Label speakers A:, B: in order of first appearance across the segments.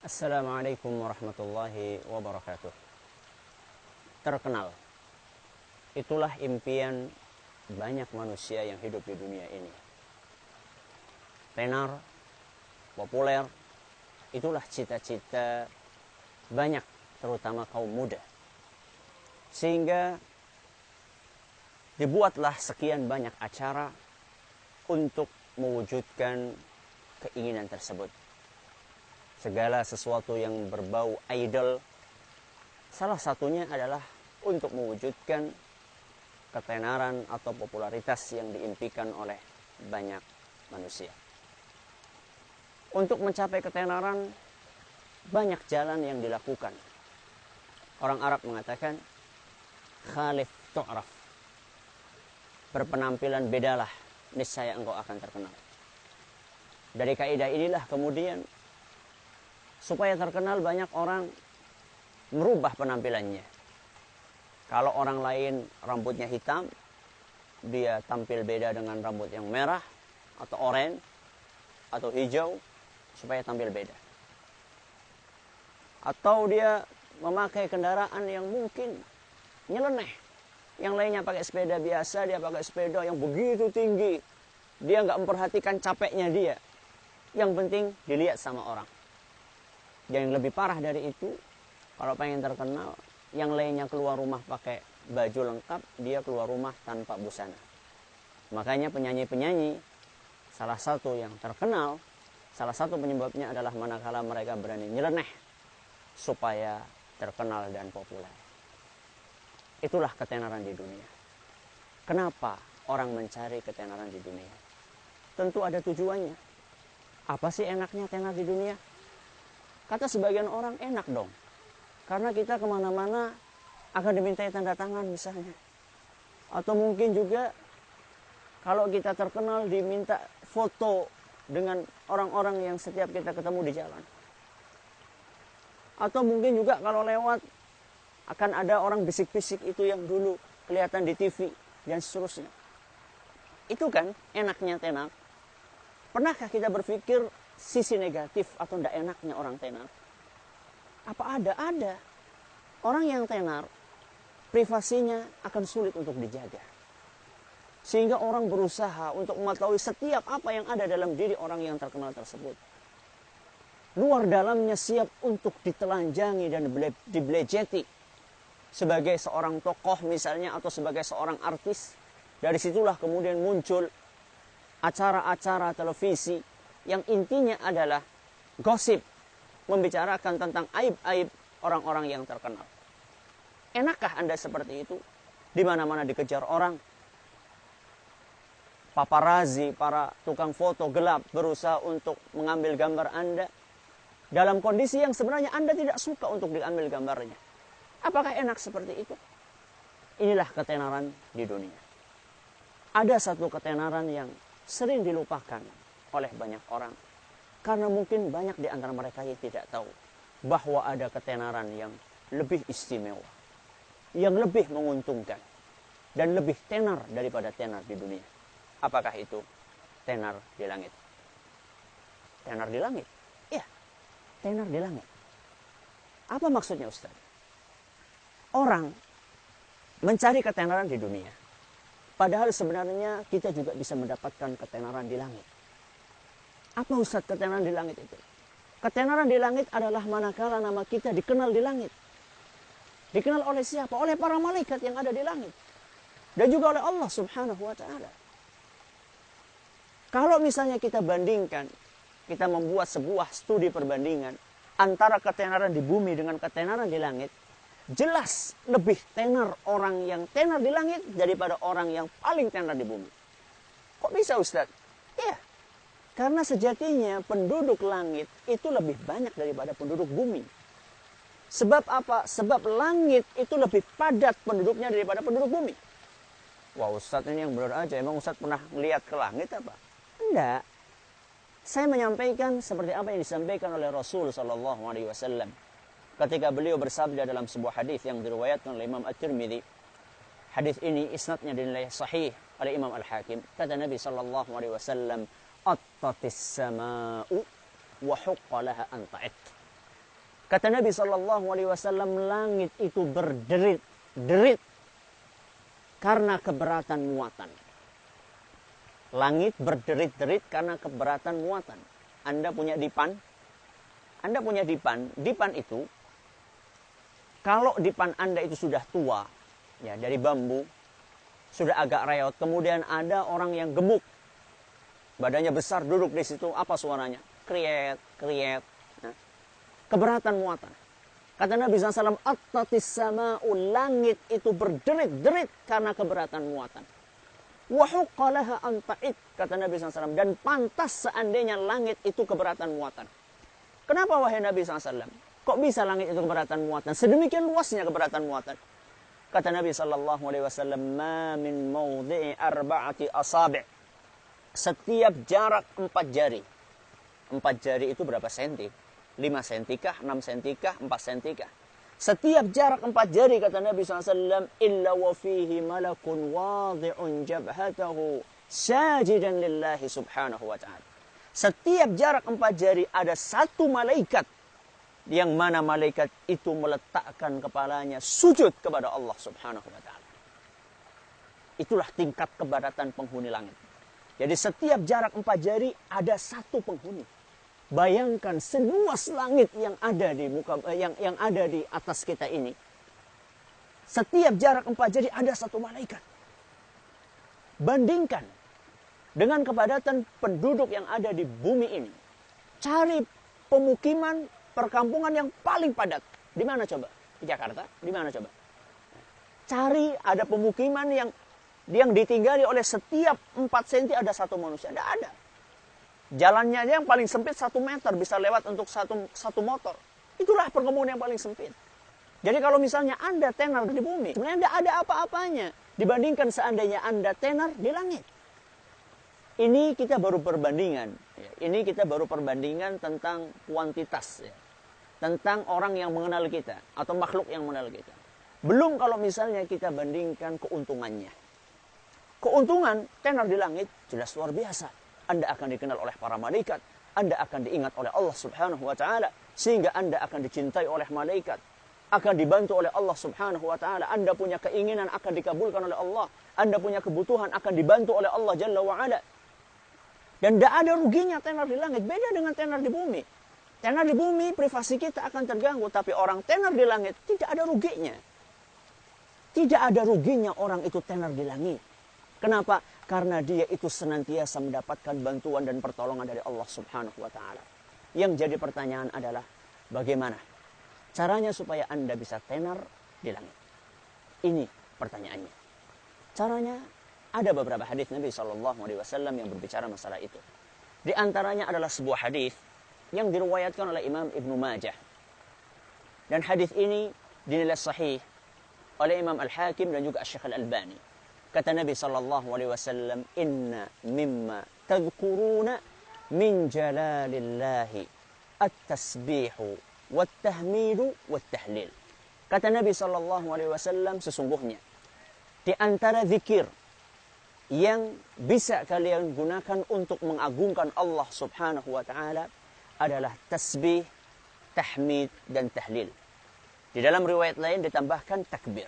A: Assalamualaikum warahmatullahi wabarakatuh. Terkenal, itulah impian banyak manusia yang hidup di dunia ini. Tenar, populer, itulah cita-cita banyak, terutama kaum muda. Sehingga dibuatlah sekian banyak acara untuk mewujudkan keinginan tersebut. Segala sesuatu yang berbau idol, salah satunya adalah untuk mewujudkan ketenaran atau popularitas yang diimpikan oleh banyak manusia. Untuk mencapai ketenaran, banyak jalan yang dilakukan. Orang Arab mengatakan, khalif tu'raf. Berpenampilan bedalah, niscaya engkau akan terkenal. Dari kaidah inilah kemudian supaya terkenal banyak orang merubah penampilannya. Kalau orang lain rambutnya hitam, dia tampil beda dengan rambut yang merah atau oranye atau hijau supaya tampil beda. Atau dia memakai kendaraan yang mungkin nyeleneh. Yang lainnya pakai sepeda biasa, dia pakai sepeda yang begitu tinggi. Dia nggak memperhatikan capeknya dia. Yang penting dilihat sama orang. Yang lebih parah dari itu, kalau pengen terkenal, yang lainnya keluar rumah pakai baju lengkap, dia keluar rumah tanpa busana. Makanya penyanyi-penyanyi, salah satu yang terkenal, salah satu penyebabnya adalah manakala mereka berani nyeleneh supaya terkenal dan populer. Itulah ketenaran di dunia. Kenapa orang mencari ketenaran di dunia? Tentu ada tujuannya. Apa sih enaknya tenar di dunia? Kata sebagian orang, enak dong. Karena kita kemana-mana akan dimintai tanda tangan misalnya. Atau mungkin juga kalau kita terkenal diminta foto dengan orang-orang yang setiap kita ketemu di jalan. Atau mungkin juga kalau lewat akan ada orang bisik-bisik itu yang dulu kelihatan di TV dan seterusnya. Itu kan enaknya tenar. Pernahkah kita berpikir sisi negatif atau tidak enaknya orang tenar? Apa ada? Ada. Orang yang tenar, privasinya akan sulit untuk dijaga. Sehingga orang berusaha untuk mengetahui setiap apa yang ada dalam diri orang yang terkenal tersebut. Luar dalamnya siap untuk ditelanjangi dan dibelejeti. Sebagai seorang tokoh misalnya atau sebagai seorang artis. Dari situlah kemudian muncul acara-acara televisi yang intinya adalah gosip, membicarakan tentang aib-aib orang-orang yang terkenal. Enakkah Anda seperti itu? Di mana-mana dikejar orang. Paparazi, para tukang foto gelap berusaha untuk mengambil gambar Anda dalam kondisi yang sebenarnya Anda tidak suka untuk diambil gambarnya. Apakah enak seperti itu? Inilah ketenaran di dunia. Ada satu ketenaran yang sering dilupakan oleh banyak orang. Karena mungkin banyak di antara mereka yang tidak tahu bahwa ada ketenaran yang lebih istimewa, yang lebih menguntungkan, dan lebih tenar daripada tenar di dunia. Apakah itu? Tenar di langit. Tenar di langit? Iya, tenar di langit. Apa maksudnya Ustaz? Orang mencari ketenaran di dunia. Padahal sebenarnya kita juga bisa mendapatkan ketenaran di langit. Apa Ustaz ketenaran di langit itu? Ketenaran di langit adalah manakala nama kita dikenal di langit. Dikenal oleh siapa? Oleh para malaikat yang ada di langit. Dan juga oleh Allah subhanahu wa ta'ala. Kalau misalnya kita bandingkan, kita membuat sebuah studi perbandingan antara ketenaran di bumi dengan ketenaran di langit, jelas lebih tenar orang yang tenar di langit daripada orang yang paling tenar di bumi. Kok bisa Ustaz? Iya. Karena sejatinya penduduk langit itu lebih banyak daripada penduduk bumi. Sebab apa? Sebab langit itu lebih padat penduduknya daripada penduduk bumi. Wah Ustaz, ini yang benar aja. Emang Ustaz pernah melihat ke langit apa? Enggak. Saya menyampaikan seperti apa yang disampaikan oleh Rasul SAW. Ketika beliau bersabda dalam sebuah hadis yang diriwayatkan oleh Imam At-Tirmidzi. Hadis ini isnadnya dinilai sahih oleh Imam Al-Hakim. Kata Nabi SAW, attatis sama'u wa huqqa laha an ta'it. Kata Nabi SAW, langit itu berderit-derit karena keberatan muatan. Langit berderit-derit karena keberatan muatan. Anda punya dipan? Anda punya dipan. Dipan itu, kalau dipan Anda itu sudah tua, ya dari bambu, sudah agak reot, kemudian ada orang yang gemuk, badannya besar, duduk di situ, apa suaranya? Kriet, kriet. Nah, keberatan muatan. Kata Nabi SAW, attatis sama'u, langit itu berderit-derit karena keberatan muatan. Wahuqalaha anta'id, kata Nabi SAW, dan pantas seandainya langit itu keberatan muatan. Kenapa wahai Nabi SAW? Kok bisa langit itu keberatan muatan? Sedemikian luasnya keberatan muatan. Kata Nabi SAW, ma min mawdi'i arba'ati asabi'. Setiap jarak 4 jari. 4 jari itu berapa senti? 5 senti kah? 6 senti kah? 4 senti kah? Setiap jarak 4 jari, kata Nabi SAW, illa wa fihi malakun wadi'un jabhatahu sajidan lillahi subhanahu wa ta'ala. Setiap jarak 4 jari ada satu malaikat, yang mana malaikat itu meletakkan kepalanya sujud kepada Allah subhanahu wa ta'ala. Itulah tingkat keberatan penghuni langit. Jadi setiap jarak 4 jari ada satu penghuni. Bayangkan seluas langit yang ada di yang ada di atas kita ini. Setiap jarak 4 jari ada satu malaikat. Bandingkan dengan kepadatan penduduk yang ada di bumi ini. Cari pemukiman, perkampungan yang paling padat. Di mana coba? Di Jakarta? Di mana coba? Cari ada pemukiman yang ditinggali oleh setiap 4 senti ada satu manusia. Tidak ada. Jalannya aja yang paling sempit 1 meter, bisa lewat untuk satu motor. Itulah perkebunan yang paling sempit. Jadi kalau misalnya Anda tenar di bumi, sebenarnya tidak ada apa-apanya dibandingkan seandainya Anda tenar di langit. Ini kita baru perbandingan. Ini kita baru perbandingan tentang kuantitas. Tentang orang yang mengenal kita, atau makhluk yang mengenal kita. Belum kalau misalnya kita bandingkan keuntungannya. Keuntungan tenar di langit jelas luar biasa. Anda akan dikenal oleh para malaikat. Anda akan diingat oleh Allah subhanahu wa ta'ala. Sehingga Anda akan dicintai oleh malaikat. Akan dibantu oleh Allah subhanahu wa ta'ala. Anda punya keinginan akan dikabulkan oleh Allah. Anda punya kebutuhan akan dibantu oleh Allah jalla wa'ala. Dan tidak ada ruginya tenar di langit. Beda dengan tenar di bumi. Tenar di bumi privasi kita akan terganggu. Tapi orang tenar di langit tidak ada ruginya. Tidak ada ruginya orang itu tenar di langit. Kenapa? Karena dia itu senantiasa mendapatkan bantuan dan pertolongan dari Allah subhanahu wa ta'ala. Yang jadi pertanyaan adalah, bagaimana caranya supaya Anda bisa tenar di langit? Ini pertanyaannya. Caranya, ada beberapa hadis Nabi SAW yang berbicara masalah itu. Di antaranya adalah sebuah hadis yang diriwayatkan oleh Imam Ibnu Majah. Dan hadis ini dinilai sahih oleh Imam Al-Hakim dan juga Syekh Al-Albani. Kata Nabi SAW, inna mimma tadhkuruna min jalalillahi at-tasbihu wat-tahmidu wat-tahlil. Kata Nabi SAW, sesungguhnya di antara zikir yang bisa kalian gunakan untuk mengagungkan Allah subhanahu wa ta'ala adalah tasbih, tahmid, dan tahlil. Di dalam riwayat lain ditambahkan takbir.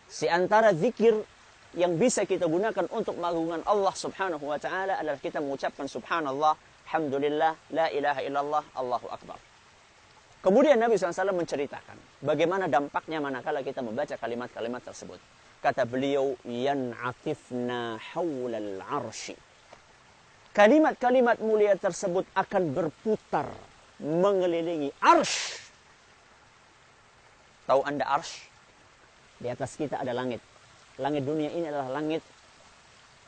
A: Di antara zikir yang bisa kita gunakan untuk mengagungkan Allah subhanahu wa ta'ala adalah kita mengucapkan subhanallah, alhamdulillah, la ilaha illallah, Allahu akbar. Kemudian Nabi SAW menceritakan bagaimana dampaknya manakala kita membaca kalimat-kalimat tersebut. Kata beliau, yan'atifna hawlal arshi. Kalimat-kalimat mulia tersebut akan berputar mengelilingi arsh. Tahu Anda arsh? Di atas kita ada langit. Langit dunia ini adalah langit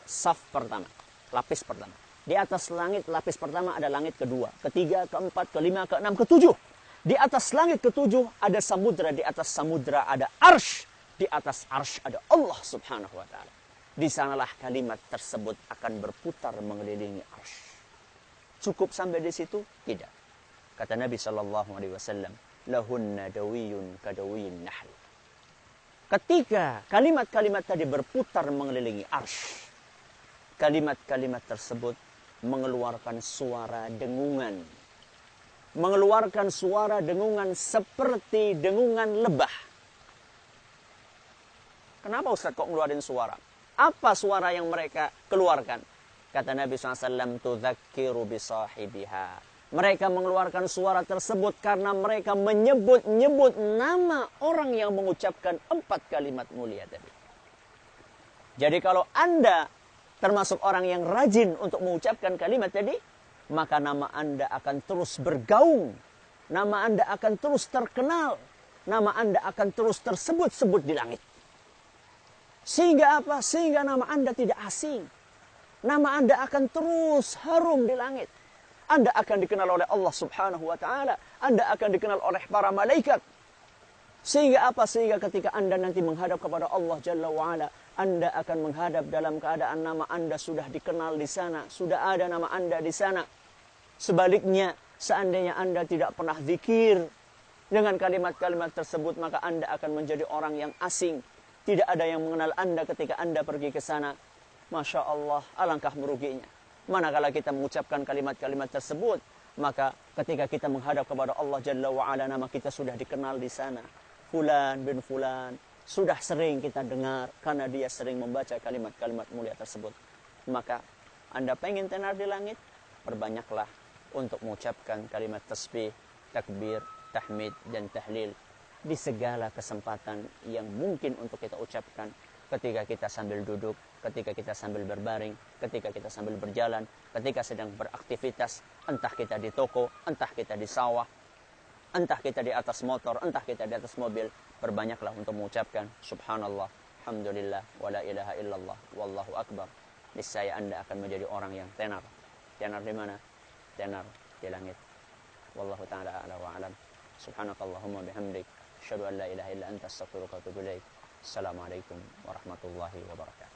A: saf pertama, lapis pertama. Di atas langit lapis pertama ada langit kedua, ketiga, keempat, kelima, keenam, ketujuh. Di atas langit ketujuh ada samudra, di atas samudra ada arsh. Di atas arsh ada Allah subhanahu wa ta'ala. Di sanalah kalimat tersebut akan berputar mengelilingi arsh. Cukup sampai di situ? Tidak. Kata Nabi SAW, lahunna dawiyun kadawiyun nahl. Ketika kalimat-kalimat tadi berputar mengelilingi arsh, kalimat-kalimat tersebut mengeluarkan suara dengungan mengeluarkan suara dengungan seperti dengungan lebah. Kenapa Ustaz kok ngeluarin suara? Apa suara yang mereka keluarkan? Kata Nabi SAW, "Tudzakiru bisahibiha." Mereka mengeluarkan suara tersebut karena mereka menyebut-nyebut nama orang yang mengucapkan 4 kalimat mulia tadi. Jadi kalau Anda termasuk orang yang rajin untuk mengucapkan kalimat tadi, maka nama Anda akan terus bergaung. Nama Anda akan terus terkenal. Nama Anda akan terus tersebut-sebut di langit. Sehingga apa? Sehingga nama Anda tidak asing. Nama Anda akan terus harum di langit. Anda akan dikenal oleh Allah Subhanahu wa Ta'ala. Anda akan dikenal oleh para malaikat. Sehingga apa? Sehingga ketika Anda nanti menghadap kepada Allah Jalla wa'ala, Anda akan menghadap dalam keadaan nama Anda sudah dikenal di sana. Sudah ada nama Anda di sana. Sebaliknya, seandainya Anda tidak pernah zikir dengan kalimat-kalimat tersebut, maka Anda akan menjadi orang yang asing. Tidak ada yang mengenal Anda ketika Anda pergi ke sana. Masya Allah, alangkah meruginya. Manakala kita mengucapkan kalimat-kalimat tersebut, maka ketika kita menghadap kepada Allah Jalla wa'ala, nama kita sudah dikenal di sana. Fulan bin Fulan. Sudah sering kita dengar karena dia sering membaca kalimat-kalimat mulia tersebut. Maka Anda pengen tenar di langit, perbanyaklah untuk mengucapkan kalimat tasbih, takbir, tahmid, dan tahlil di segala kesempatan yang mungkin untuk kita ucapkan, ketika kita sambil duduk, ketika kita sambil berbaring, ketika kita sambil berjalan, ketika sedang beraktivitas, entah kita di toko, entah kita di sawah, entah kita di atas motor, entah kita di atas mobil, perbanyaklah untuk mengucapkan subhanallah, alhamdulillah, wala ilaha illallah, wallahu akbar. Niscaya Anda akan menjadi orang yang tenar. Tenar di mana? Tenar di langit. Wallahu ta'ala a'la wa a'lam. Subhanakallahumma bihamdik, asyhadu an la ilaha illa anta, astaghfiruka wa atubu ilaik. Assalamualaikum warahmatullahi wabarakatuh.